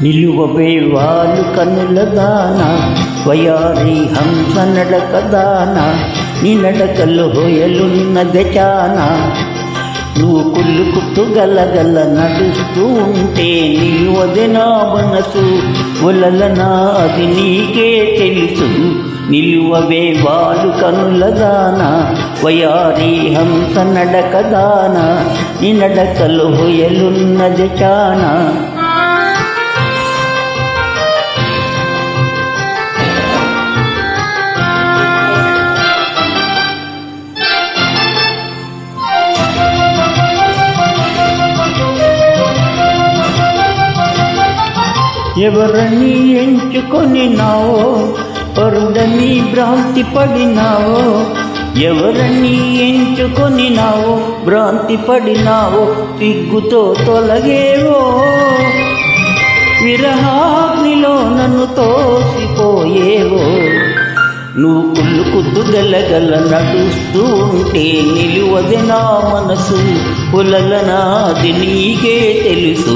నిలువవే వాలు కనుల దాన వయారి హంస నడక దాన నీ నడకలు హోయలున్నది చాన నువ్వు కుళ్ళుకుట్టు గలగల నడుస్తూ ఉంటే నిలువదే నా మనసు ఒలలనా అది నీకే తెలుసు నిలువవే వాలు కనుల దాన వయారి హంస నడక దాన నీ నడకలు హోయలున్నది చాన ఎవరని ఎంచుకొనినావో పరుడని భ్రాంతి పడినావో ఎవరని ఎంచుకొనినావో భ్రాంతి పడినావో సిగ్గుతో తొలగేవో విరహాగ్నిలో నన్ను తోసిపోయేవో నువ్వు కుళ్ళుకుద్దు గలగల నడుస్తూ ఉంటే నిలువది నా మనసు పులలనా అది నీకే తెలుసు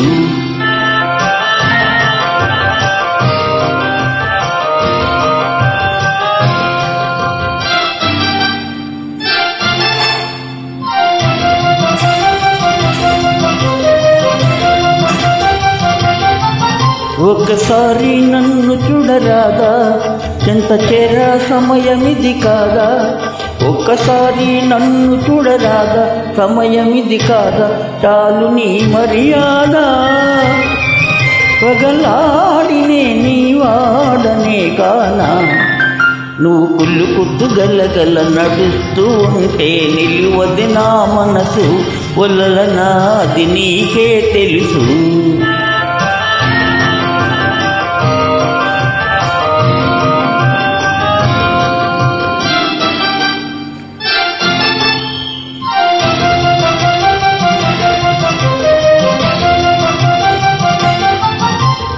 ఒకసారి నన్ను చూడరాదా చెంత చేర సమయమిది కాదా ఒక్కసారి నన్ను చూడరాదా సమయమిది కాదా చాలు నీ మర్యాద పగలాడినే నీ వాడనే కానా నువ్వు కుళ్ళుకుద్దు గలగల నడుస్తూ ఉంటే నిలువది నా మనసు ఒలలనా అది నీకే తెలుసు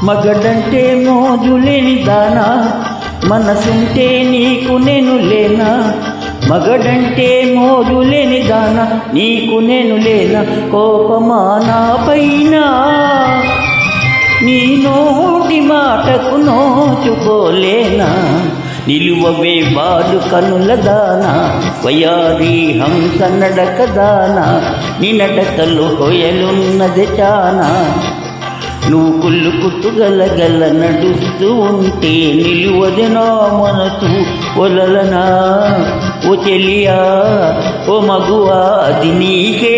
మగడంటే మోజులేని దానా మనసుంటే నీకు నేను లేనా మగడంటే మోజులేని దానా నీకు నేను లేనా కోపమా నా పైన నీ నోటి మాటకు నోచుకోలేనా నిలువవే వాలు కనుల దానా వయారి హంస నడక దానా నీ నడకలు హొయలున్నది చానా నువ్వు కుళ్ళుకుట్టు గలగల నడుస్తూ ఉంటే నిలువది నా మనసు ఒలలనా ఓ చెలియా ఓ మగువా అది నీకే